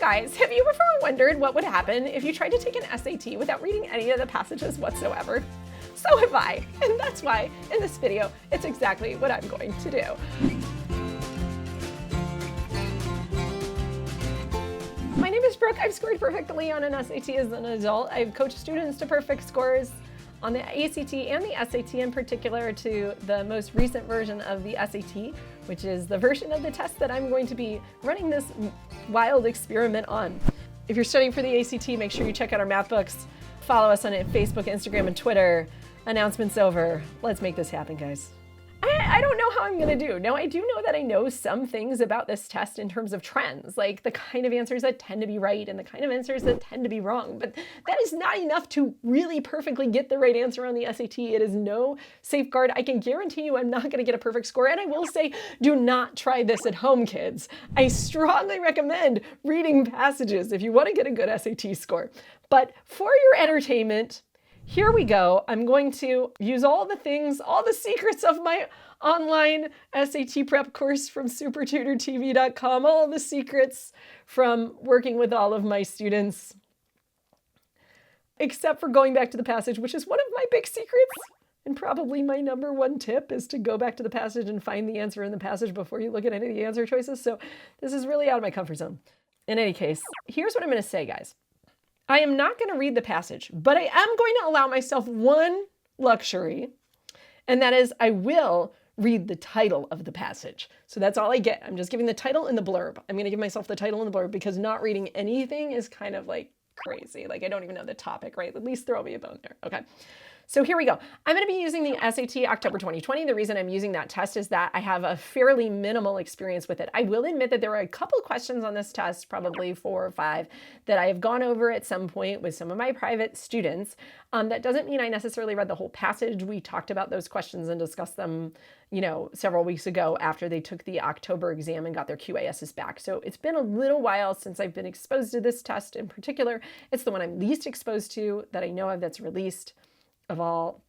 guys, have you ever wondered what would happen if you tried to take an SAT without reading any of the passages whatsoever? So have I, and that's why in this video, it's exactly what I'm going to do. My name is Brooke. I've scored perfectly on an SAT as an adult. I've coached students to perfect scores on the ACT and the SAT, in particular to the most recent version of the SAT, which is the version of the test that I'm going to be running this wild experiment on. If you're studying for the ACT, make sure you check out our math books. Follow us on Facebook, Instagram, and Twitter. Announcements over. Let's make this happen, guys. I don't know how I'm gonna do. Now, I do know that I know some things about this test in terms of trends, like the kind of answers that tend to be right and the kind of answers that tend to be wrong, but that is not enough to really perfectly get the right answer on the SAT. It is no safeguard. I can guarantee you I'm not gonna get a perfect score, and I will say, do not try this at home, kids. I strongly recommend reading passages if you wanna get a good SAT score. But for your entertainment, here we go. I'm going to use all the things, all the secrets of my online SAT prep course from SupertutorTV.com, all the secrets from working with all of my students, except for going back to the passage, which is one of my big secrets. And probably my number one tip is to go back to the passage and find the answer in the passage before you look at any of the answer choices. So this is really out of my comfort zone. In any case, here's what I'm going to say, guys. I am not going to read the passage, but I am going to allow myself one luxury, and that is I will read the title of the passage. So that's all I get. I'm just giving the title and the blurb. I'm going to give myself the title and the blurb because not reading anything is kind of like crazy. Like I don't even know the topic, right? At least throw me a bone there. Okay. So here we go. I'm going to be using the SAT October 2020. The reason I'm using that test is that I have a fairly minimal experience with it. I will admit that there are a couple of questions on this test, probably 4 or 5, that I have gone over at some point with some of my private students. That doesn't mean I necessarily read the whole passage. We talked about those questions and discussed them, several weeks ago after they took the October exam and got their QASs back. So it's been a little while since I've been exposed to this test in particular. It's the one I'm least exposed to that I know of that's released of all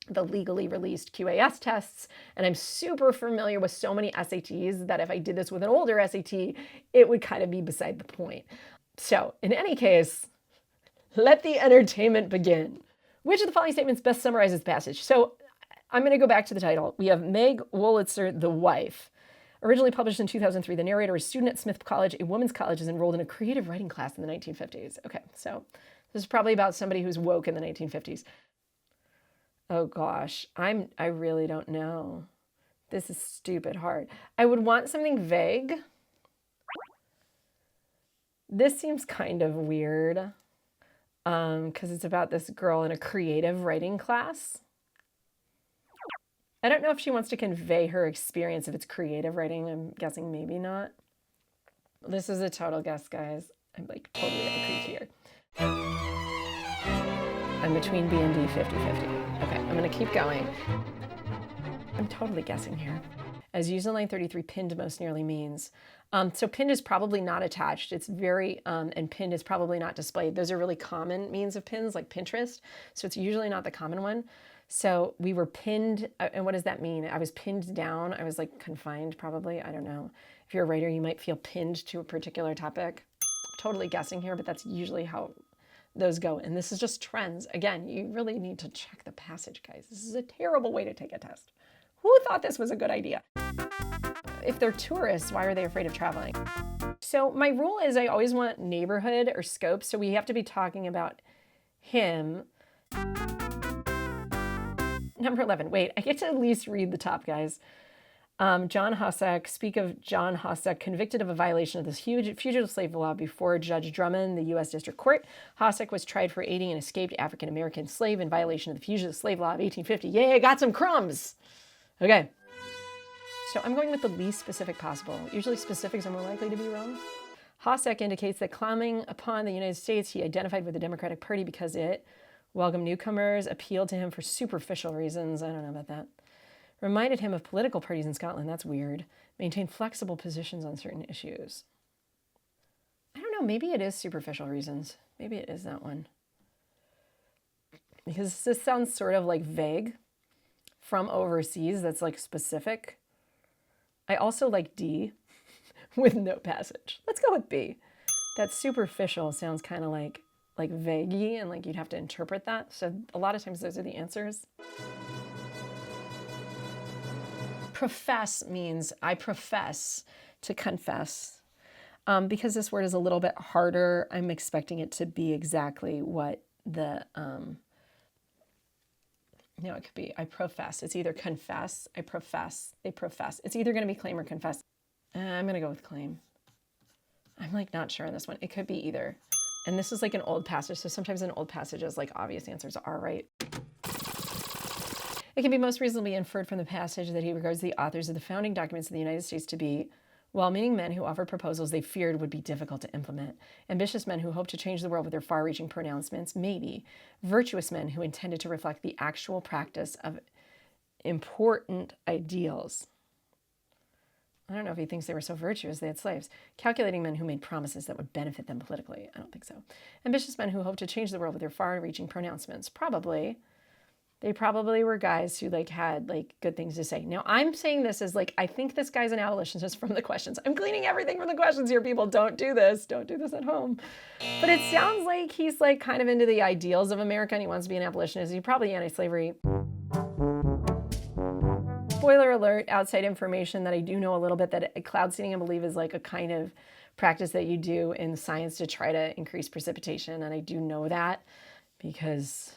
the legally released QAS tests. And I'm super familiar with so many SATs that if I did this with an older SAT, it would kind of be beside the point. So in any case, let the entertainment begin. Which of the following statements best summarizes the passage? So I'm going to go back to the title. We have Meg Wolitzer, the wife. Originally published in 2003, the narrator is a student at Smith College, a women's college, is enrolled in a creative writing class in the 1950s. Okay, so this is probably about somebody who's woke in the 1950s. Oh gosh, I really don't know. This is stupid hard. I would want something vague. This seems kind of weird because it's about this girl in a creative writing class. I don't know if she wants to convey her experience if it's creative writing. I'm guessing maybe not. This is a total guess, guys. I'm like totally at the creek here. I'm between B and D 50-50. Okay, I'm gonna keep going. I'm totally guessing here. As used in line 33, pinned most nearly means. So pinned is probably not attached. It's very, and pinned is probably not displayed. Those are really common means of pins, like Pinterest. So it's usually not the common one. So we were pinned, and what does that mean? I was pinned down. I was like confined probably, I don't know. If you're a writer, you might feel pinned to a particular topic. Totally guessing here, but that's usually how those go. And this is just trends. Again, you really need to check the passage, guys. This is a terrible way to take a test. Who thought this was a good idea? If they're tourists, why are they afraid of traveling? So my rule is I always want neighborhood or scope. So we have to be talking about him. Number 11. Wait, I get to at least read the top, guys. John Hossack, speak of John Hossack, convicted of a violation of this huge fugitive slave law before Judge Drummond, the U.S. District Court. Hossack was tried for aiding an escaped African-American slave in violation of the fugitive slave law of 1850. Yay, I got some crumbs. Okay. So I'm going with the least specific possible. Usually specifics are more likely to be wrong. Hossack indicates that climbing upon the United States, he identified with the Democratic Party because it welcomed newcomers, appealed to him for superficial reasons. I don't know about that. Reminded him of political parties in Scotland. That's weird. Maintained flexible positions on certain issues. I don't know. Maybe it is superficial reasons. Maybe it is that one. Because this sounds sort of like vague. From overseas, that's like specific. I also like D with no passage. Let's go with B. That superficial sounds kind of like vaguey, and like you'd have to interpret that. So a lot of times those are the answers. Profess means I profess to confess. Because this word is a little bit harder, I'm expecting it to be exactly what the, no, it could be I profess. It's either confess, I profess, they profess. It's either going to be claim or confess. I'm going to go with claim. I'm like not sure on this one. It could be either. And this is like an old passage. So sometimes in old passages, like obvious answers are right. It can be most reasonably inferred from the passage that he regards the authors of the founding documents of the United States to be well-meaning men who offered proposals they feared would be difficult to implement, ambitious men who hoped to change the world with their far-reaching pronouncements, maybe, virtuous men who intended to reflect the actual practice of important ideals. I don't know if he thinks they were so virtuous they had slaves. Calculating men who made promises that would benefit them politically. I don't think so. Ambitious men who hoped to change the world with their far-reaching pronouncements. Probably. They probably were guys who like had like good things to say. Now I'm saying this as like, I think this guy's an abolitionist from the questions. I'm gleaning everything from the questions here, people. Don't do this. Don't do this at home. But it sounds like he's like kind of into the ideals of America and he wants to be an abolitionist. He's probably anti-slavery. Spoiler alert, outside information that I do know a little bit, that cloud seeding I believe is like a kind of practice that you do in science to try to increase precipitation. And I do know that because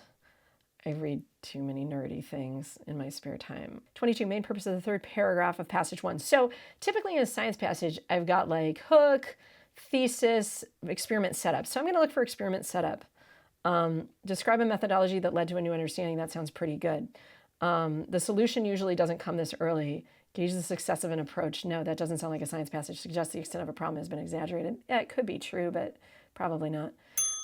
I read too many nerdy things in my spare time. 22, main purpose of the third paragraph of passage 1. So typically in a science passage, I've got like hook, thesis, experiment setup. So I'm going to look for experiment setup. Describe a methodology that led to a new understanding. That sounds pretty good. The solution usually doesn't come this early. Gauge the success of an approach. No, that doesn't sound like a science passage. Suggest the extent of a problem has been exaggerated. Yeah, it could be true, but probably not.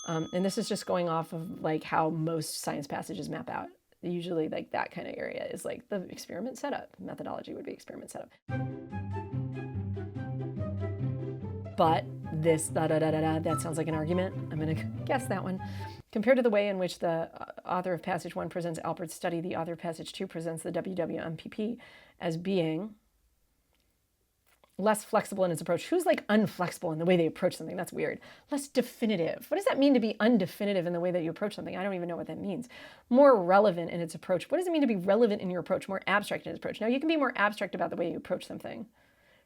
And this is just going off of like how most science passages map out. Usually like that kind of area is like the experiment setup. Methodology would be experiment setup. But this that sounds like an argument. I'm going to guess that one. Compared to the way in which the author of passage 1 presents Alpert's study, the author of passage 2 presents the WWMPP as being less flexible in its approach. Who's like unflexible in the way they approach something? That's weird. Less definitive. What does that mean to be undefinitive in the way that you approach something? I don't even know what that means. More relevant in its approach. What does it mean to be relevant in your approach? More abstract in its approach. Now you can be more abstract about the way you approach something.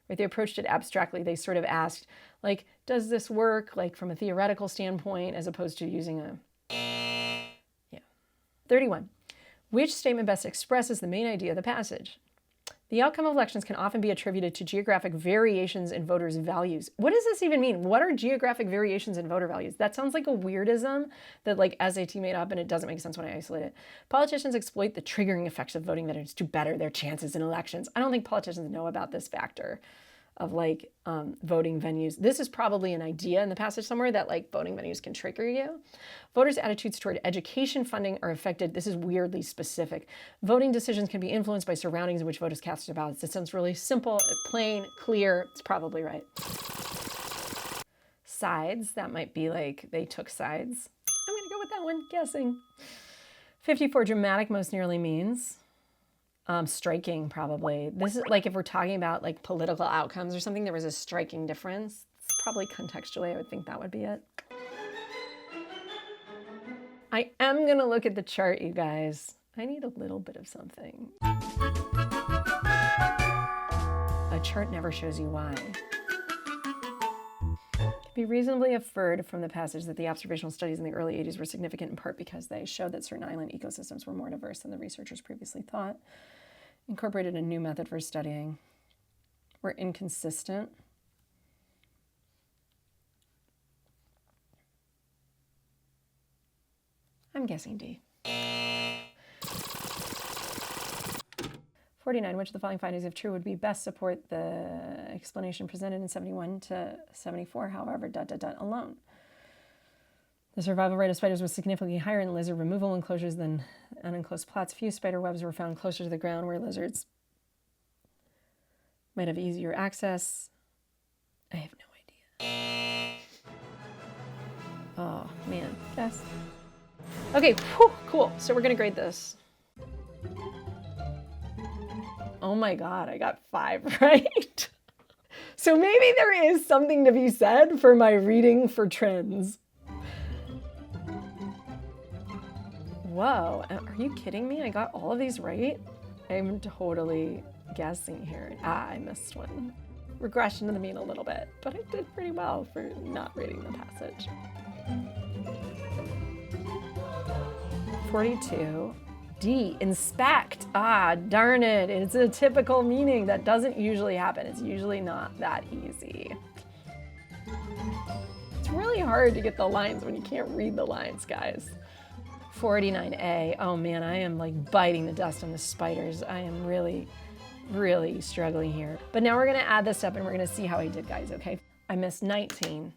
Right? They approached it abstractly. They sort of asked, like, does this work like from a theoretical standpoint as opposed to using a, yeah. 31. Which statement best expresses the main idea of the passage? The outcome of elections can often be attributed to geographic variations in voters' values. What does this even mean? What are geographic variations in voter values? That sounds like a weirdism that like SAT made up and it doesn't make sense when I isolate it. Politicians exploit the triggering effects of voting veterans to better their chances in elections. I don't think politicians know about this factor of like voting venues. This is probably an idea in the passage somewhere that like voting venues can trigger you. Voters' attitudes toward education funding are affected. This is weirdly specific. Voting decisions can be influenced by surroundings in which voters cast their ballots. It sounds really simple, plain, clear. It's probably right. Sides, that might be like they took sides. I'm gonna go with that one, guessing. 54, dramatic most nearly means. Striking, probably. This is like if we're talking about like political outcomes or something, there was a striking difference. It's probably contextually, I would think that would be it. I am going to look at the chart, you guys. I need a little bit of something. A chart never shows you why. It can be reasonably inferred from the passage that the observational studies in the early 80s were significant in part because they showed that certain island ecosystems were more diverse than the researchers previously thought. Incorporated a new method for studying. Were inconsistent. I'm guessing D. 49, which of the following findings, if true, would be best support the explanation presented in 71 to 74, however, alone. The survival rate of spiders was significantly higher in lizard removal enclosures than unenclosed plots. Few spider webs were found closer to the ground where lizards might have easier access. I have no idea. Oh, man. Guess. Okay, whew, cool. So we're going to grade this. Oh my God, I got 5 right. So maybe there is something to be said for my reading for trends. Whoa, are you kidding me? I got all of these right? I'm totally guessing here. I missed one. Regression to the mean a little bit, but I did pretty well for not reading the passage. 42. D, inspect. Ah, darn it. It's a typical meaning that doesn't usually happen. It's usually not that easy. It's really hard to get the lines when you can't read the lines, guys. 49A. Oh man, I am like biting the dust on the spiders. I am really struggling here. But now we're gonna add this up and we're gonna see how I did, guys, okay? I missed 19.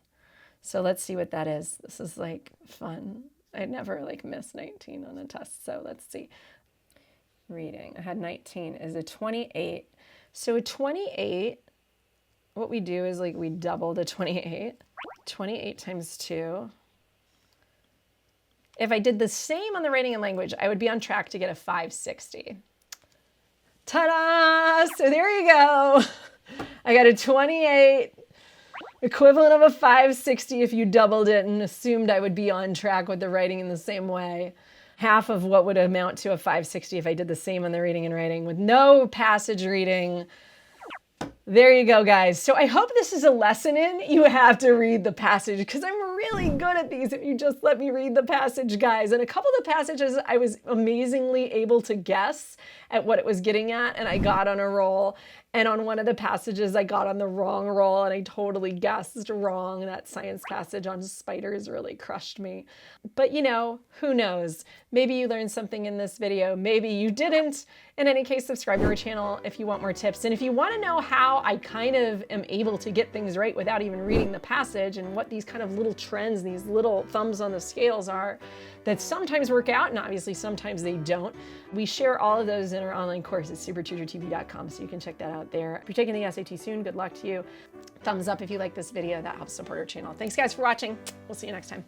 So let's see what that is. This is like fun. I never like miss 19 on a test, so let's see. Reading, I had 19 is a 28. So a 28, what we do is like we double the 28. 28 times 2. If I did the same on the writing and language, I would be on track to get a 560. Ta-da! So there you go. I got a 28, equivalent of a 560 if you doubled it and assumed I would be on track with the writing in the same way. Half of what would amount to a 560 if I did the same on the reading and writing with no passage reading. There you go, guys. So I hope this is a lesson in you have to read the passage, because I'm really good at these if you just let me read the passage, guys. And a couple of the passages I was amazingly able to guess at what it was getting at, and I got on a roll. And on one of the passages, I got on the wrong roll and I totally guessed wrong. That science passage on spiders really crushed me. But you know, who knows? Maybe you learned something in this video, maybe you didn't. In any case, subscribe to our channel if you want more tips. And if you want to know how I kind of am able to get things right without even reading the passage, and what these kind of little trends, these little thumbs on the scales are that sometimes work out and obviously sometimes they don't, we share all of those in our online course at SupertutorTV.com, so you can check that out there. If you're taking the SAT soon, good luck to you. Thumbs up if you like this video. That helps support our channel. Thanks guys for watching. We'll see you next time.